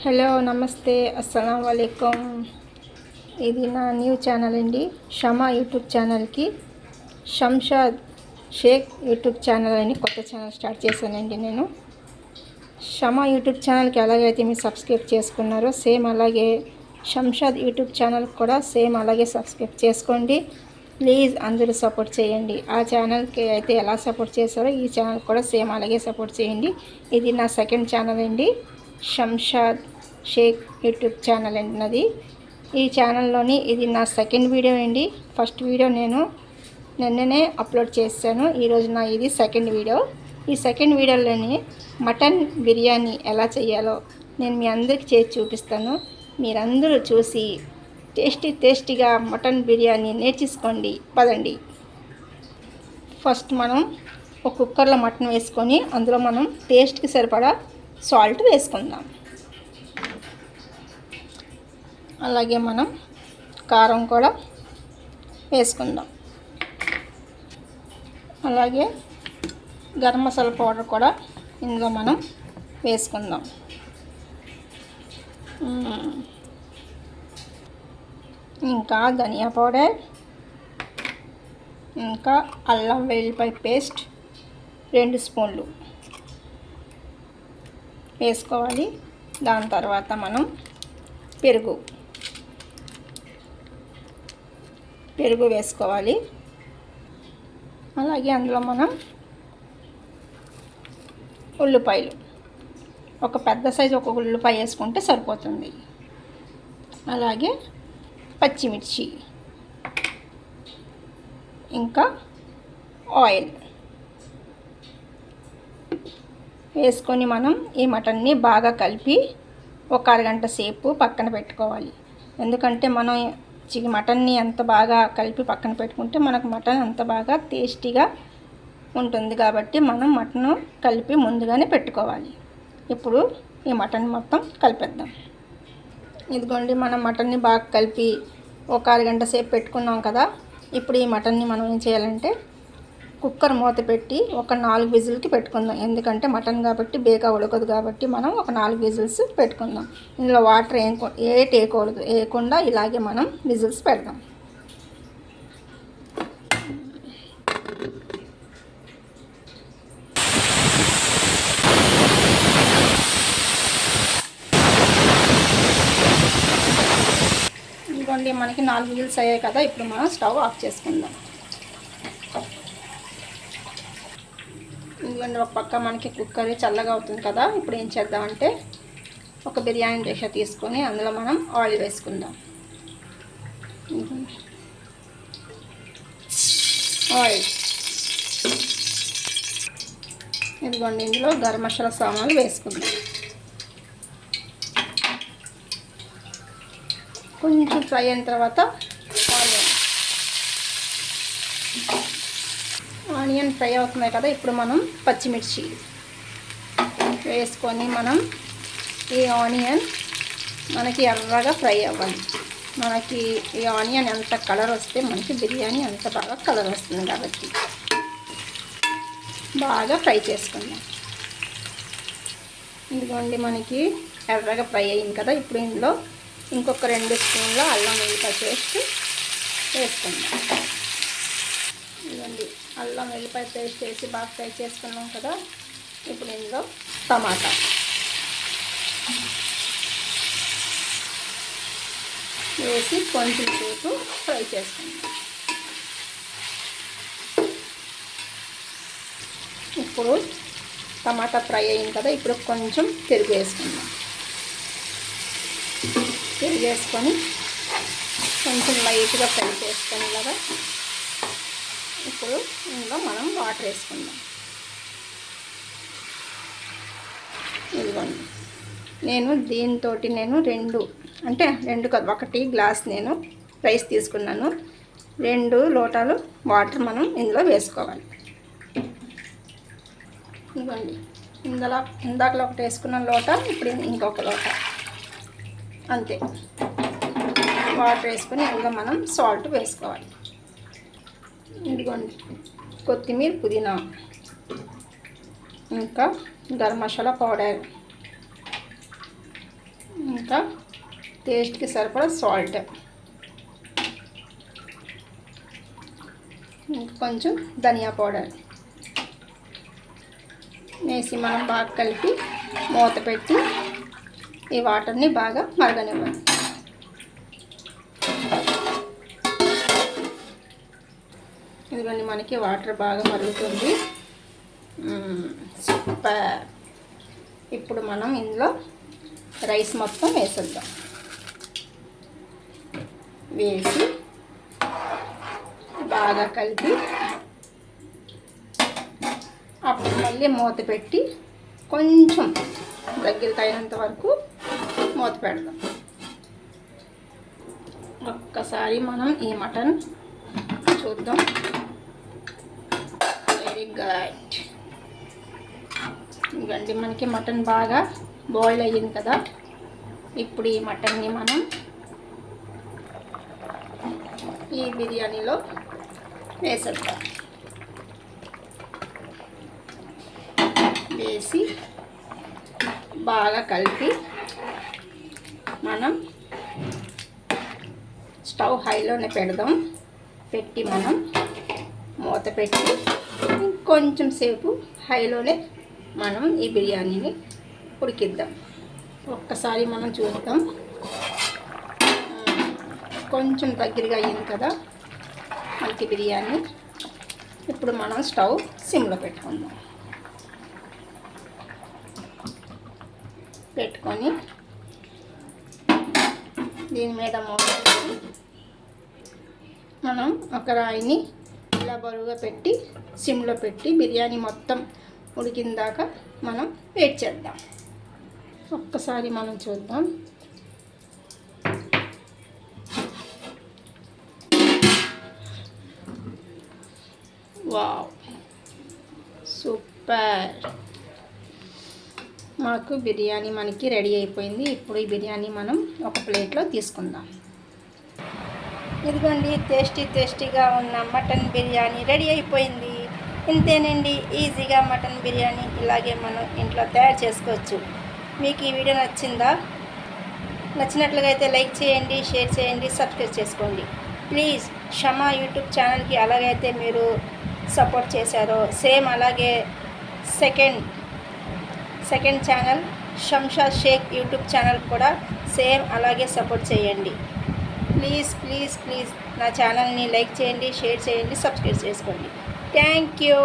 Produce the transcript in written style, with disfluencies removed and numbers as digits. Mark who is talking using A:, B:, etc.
A: Hello నమస్తే అస్సలం వాలేకుమ్. ఇది నా న్యూ ఛానల్ అండి. షమా యూట్యూబ్ ఛానల్కి షంషాద్ షేక్ యూట్యూబ్ ఛానల్ అని కొత్త ఛానల్ స్టార్ట్ చేశానండి. నేను షమా యూట్యూబ్ ఛానల్కి ఎలాగైతే మీరు సబ్స్క్రైబ్ చేసుకున్నారో సేమ్ అలాగే షంషాద్ యూట్యూబ్ ఛానల్ కూడా సేమ్ అలాగే సబ్స్క్రైబ్ చేసుకోండి. ప్లీజ్ అందరూ సపోర్ట్ చేయండి. ఆ ఛానల్కి అయితే ఎలా సపోర్ట్ చేశారో ఈ ఛానల్ కూడా సేమ్ అలాగే సపోర్ట్ చేయండి. ఇది నా సెకండ్ ఛానల్ అండి, షంషాద్ షేక్ యూట్యూబ్ ఛానల్ అంటున్నది. ఈ ఛానల్లోని ఇది నా సెకండ్ వీడియో అండి. ఫస్ట్ వీడియో నేను నిన్ననే అప్లోడ్ చేశాను. ఈరోజు నా ఇది సెకండ్ వీడియో. ఈ సెకండ్ వీడియోలోని మటన్ బిర్యానీ ఎలా చేయాలో నేను మీ అందరికీ చేసి చూపిస్తాను. మీరందరూ చూసి టేస్టీగా మటన్ బిర్యానీ నేర్చేసుకోండి. పదండి. ఫస్ట్ మనం ఒక కుక్కర్లో మటన్ వేసుకొని అందులో మనం టేస్ట్కి సరిపడా సాల్ట్ వేసుకుందాం. అలాగే మనం కారం కూడా వేసుకుందాం. అలాగే గరం మసాలా పౌడర్ కూడా ఇందులో మనం వేసుకుందాం. ఇంకా ధనియా పౌడర్, ఇంకా అల్లం వెల్లుల్లిపాయ పేస్ట్ 2 స్పూన్లు వేసుకోవాలి. దాని తర్వాత మనం పెరుగు వేసుకోవాలి. అలాగే అందులో మనం ఉల్లిపాయలు ఒక పెద్ద సైజు ఒక ఉల్లిపాయ వేసుకుంటే సరిపోతుంది. అలాగే పచ్చిమిర్చి, ఇంకా ఆయిల్ వేసుకొని మనం ఈ మటన్ని బాగా కలిపి ఒక అరగంట సేపు పక్కన పెట్టుకోవాలి. ఎందుకంటే మనం మటన్ని ఎంత బాగా కలిపి పక్కన పెట్టుకుంటే మనకు మటన్ అంత బాగా టేస్టీగా ఉంటుంది. కాబట్టి మనం మటన్ కలిపి ముందుగానే పెట్టుకోవాలి. ఇప్పుడు ఈ మటన్ మొత్తం కలిపేద్దాం. ఇదిగోండి, మనం మటన్ని బాగా కలిపి ఒక అరగంట సేపు పెట్టుకున్నాం కదా. ఇప్పుడు ఈ మటన్ని మనం ఏం చేయాలంటే కుక్కర్ మూత పెట్టి ఒక 4 విజిల్కి పెట్టుకుందాం. ఎందుకంటే మటన్ కాబట్టి బేగా ఉడకదు. కాబట్టి మనం ఒక 4 విజిల్స్ పెట్టుకుందాం. ఇందులో వాటర్ వేయకుండా ఇలాగే మనం విజిల్స్ పెడదాం. ఇదిగోండి, మనకి 4 విజిల్స్ అయ్యాయి కదా. ఇప్పుడు మనం స్టవ్ ఆఫ్ చేసుకుందాం. ఎందుకంటే ఒక పక్క మనకి కుక్కర్ చల్లగా అవుతుంది కదా. ఇప్పుడు ఏం చేద్దామంటే ఒక బిర్యానీ డిష్ తీసుకొని అందులో మనం ఆయిల్ వేసుకుందాం. ఆయిల్ ఇదిగోండి, ఇందులో గరం మసాలా సామాన్లు వేసుకుందాం. కొంచెం ఫ్రై అయిన తర్వాత ఆనియన్ ఫ్రై అవుతున్నాయి కదా. ఇప్పుడు మనం పచ్చిమిర్చి వేసుకొని మనం ఈ ఆనియన్ మనకి ఎర్రగా ఫ్రై అవ్వాలి. మనకి ఈ ఆనియన్ ఎంత కలర్ వస్తే మనకి బిర్యానీ అంత బాగా కలర్ వస్తుంది. కాబట్టి బాగా ఫ్రై చేసుకుందాం. ఇదిగోండి, మనకి ఎర్రగా ఫ్రై అయింది కదా. ఇప్పుడు ఇందులో ఇంకొక 2 స్పూన్ల అల్లం వెల్లుల్లిపాయ పేస్ట్ వేసుకుందాం. ఇదిగోండి, అల్లం వెల్లిపాయ పేస్ట్ వేసి బాగా ఫ్రై చేసుకున్నాం కదా. ఇప్పుడు ఇందులో టమాటా వేసి కొంచెం సేపు ఫ్రై చేసుకుందాం. ఇప్పుడు టమాటా ఫ్రై అయింది కదా. ఇప్పుడు కొంచెం పెరుగు వేసుకుందాం. పెరుగు వేసుకొని కొంచెం లైట్గా ఫ్రై చేసుకొని ఇలాగా ఇప్పుడు ఇందులో మనం వాటర్ వేసుకుందాం. ఇదిగోండి, నేను దీంతో నేను 2 కాదు 1 గ్లాస్ నేను రైస్ తీసుకున్నాను. 2 లోటాలు వాటర్ మనం ఇందులో వేసుకోవాలి. ఇదిగోండి, ఇందాకలో ఒకటి వేసుకున్న లోట, ఇప్పుడు ఇంకొక లోట అంతే వాటర్ వేసుకొని ఇందులో మనం సాల్ట్ వేసుకోవాలి. ఇదిగోండి, కొత్తిమీర, పుదీనా, ఇంకా గరం మసాలా పౌడర్, ఇంకా టేస్ట్కి సరిపడా సాల్ట్, కొంచెం ధనియా పౌడర్ వేసి మనం బాగా కలిపి మూత పెట్టి ఈ వాటర్ని బాగా మరగనివ్వాలి. ఇదిగోండి మనకి వాటర్ బాగా మరుగుతుంది. సూపర్. ఇప్పుడు మనం ఇందులో రైస్ మొత్తం వేసేద్దాం. వేసి బాగా కలిపి అప్పుడు మళ్ళీ మూత పెట్టి కొంచెం దగ్గరికి అయినంత వరకు మూత పెడదాం. ఒక్కసారి మనం ఈ మటన్ చూద్దాం. Very good. ఇవ్వండి మనకి మటన్ బాగా బాయిల్ అయ్యింది కదా. ఇప్పుడు ఈ మటన్ని మనం ఈ బిర్యానీలో వేసేద్దాం. వేసి బాగా కలిపి మనం స్టవ్ హైలోనే పెడదాం. పెట్టి మనం మూత పెట్టి ఇంకొంచెం సేపు హైలోనే మనం ఈ బిర్యానీని ఉడికిద్దాం. ఒక్కసారి మనం చూద్దాం. కొంచెం దగ్గరగా అయ్యింది కదా మనకి బిర్యానీ. ఇప్పుడు మనం స్టవ్ సిమ్లో పెట్టుకుందాం. పెట్టుకొని దీని మీద మూత పెట్టి మనం ఒక రాయిని ఇలా బరువుగా పెట్టి సిమ్లో పెట్టి బిర్యానీ మొత్తం ఉడికిందాక మనం వెయిట్ చేద్దాం. ఒక్కసారి మనం చూద్దాం. Wow, super. మాకు బిర్యానీ మనకి రెడీ అయిపోయింది. ఇప్పుడు ఈ బిర్యానీ మనం ఒక ప్లేట్లో తీసుకుందాం. ఇదిగోండి టేస్టీగా ఉన్న మటన్ బిర్యానీ రెడీ అయిపోయింది. ఇంతేనండి, ఈజీగా మటన్ బిర్యానీ ఇలాగే మనం ఇంట్లో తయారు చేసుకోవచ్చు. మీకు ఈ వీడియో నచ్చిందా? నచ్చినట్లుగా అయితే లైక్ చేయండి, షేర్ చేయండి, సబ్స్క్రైబ్ చేసుకోండి. ప్లీజ్ షమా యూట్యూబ్ ఛానల్కి అలాగైతే మీరు సపోర్ట్ చేశారో సేమ్ అలాగే second channel Shamshad Shaikh YouTube channel కూడా సేమ్ అలాగే సపోర్ట్ చేయండి. ప్లీజ్ నా ఛానల్ని లైక్ చేయండి, షేర్ చేయండి, సబ్స్క్రైబ్ చేసుకోండి. Thank you.